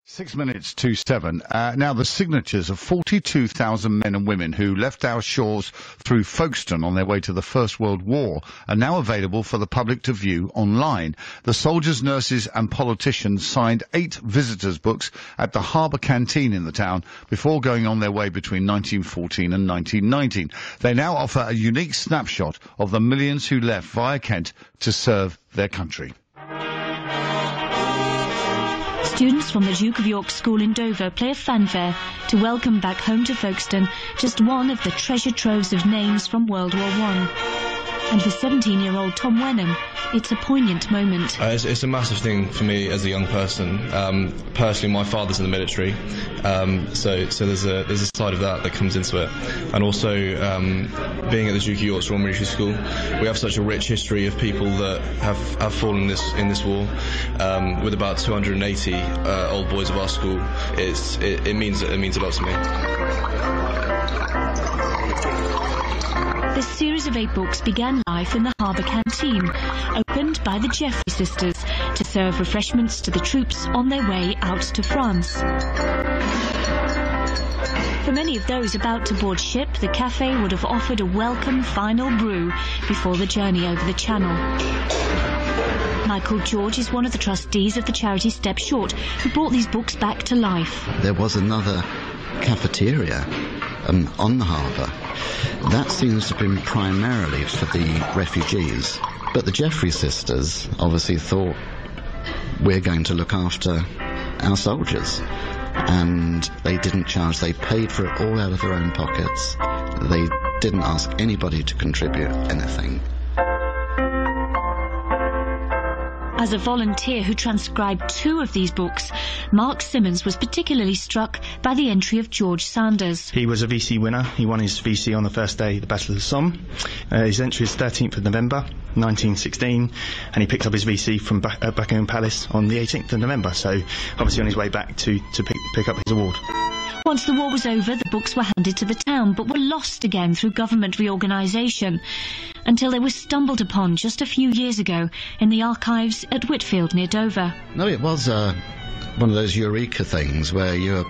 6 minutes to 7. Now, the signatures of 42,000 men and women who left our shores through Folkestone on their way to the First World War are now available for the public to view online. The soldiers, nurses and politicians signed 8 visitors' books at the Harbour Canteen in the town before going on their way between 1914 and 1919. They now offer a unique snapshot of the millions who left via Kent to serve their country. Students from the Duke of York School in Dover play a fanfare to welcome back home to Folkestone just one of the treasure troves of names from World War I. And for 17-year-old Tom Wenham, it's a poignant moment. It's a massive thing for me as a young person. Personally, my father's in the military, so there's a side of that comes into it. And also, being at the Duke of York's Royal Military School, we have such a rich history of people that have fallen in this war. With about 280 old boys of our school, it means a lot to me. This series of 8 books began life in the Harbour Canteen, opened by the Jeffrey sisters to serve refreshments to the troops on their way out to France. For many of those about to board ship, the cafe would have offered a welcome final brew before the journey over the Channel. Michael George is one of the trustees of the charity Step Short, who brought these books back to life. There was another cafeteria on the harbour. That seems to have been primarily for the refugees. But the Jeffrey sisters obviously thought, we're going to look after our soldiers. And they didn't charge. They paid for it all out of their own pockets. They didn't ask anybody to contribute anything. As a volunteer who transcribed 2 of these books, Mark Simmons was particularly struck by the entry of George Sanders. He was a VC winner. He won his VC on the first day of the Battle of the Somme. His entry is 13th of November 1916, and he picked up his VC from Buckingham Palace on the 18th of November, so obviously on his way back to pick up his award. Once the war was over, the books were handed to the town, but were lost again through government reorganisation, until they were stumbled upon just a few years ago in the archives at Whitfield near Dover. No, it was one of those eureka things where you're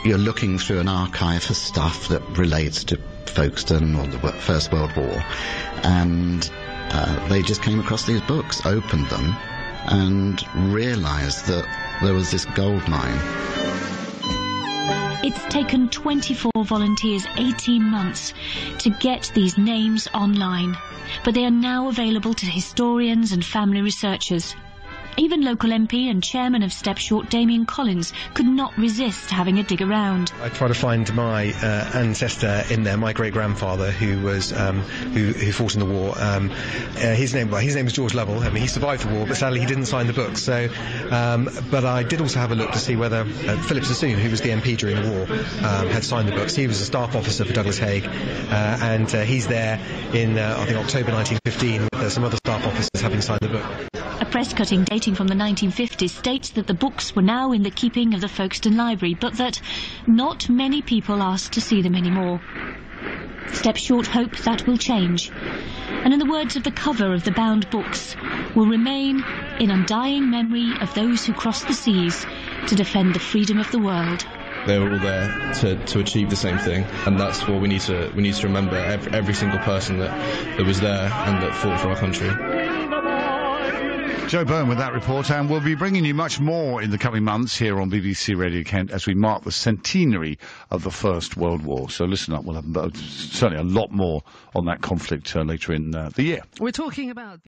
looking through an archive for stuff that relates to Folkestone or the First World War, and they just came across these books, opened them, and realised that there was this gold mine. It's taken 24 volunteers 18 months to get these names online, but they are now available to historians and family researchers. Even local MP and chairman of Step Short, Damien Collins, could not resist having a dig around. I try to find my ancestor in there, my great-grandfather, who was who fought in the war. His name was George Lovell. I mean, he survived the war, but sadly he didn't sign the book. So, but I did also have a look to see whether Philip Sassoon, who was the MP during the war, had signed the books. He was a staff officer for Douglas Haig, and he's there in I think October 1915 with some other staff officers having signed the book. A press cutting dating from the 1950s states that the books were now in the keeping of the Folkestone Library, but that not many people asked to see them anymore. Step Short hope that will change, and in the words of the cover of the bound books, will remain in undying memory of those who crossed the seas to defend the freedom of the world. They were all there to achieve the same thing, and that's what we need to remember. Every single person that was there and that fought for our country. Joe Byrne with that report, and we'll be bringing you much more in the coming months here on BBC Radio Kent as we mark the centenary of the First World War. So listen up, we'll have certainly a lot more on that conflict later in the year. We're talking about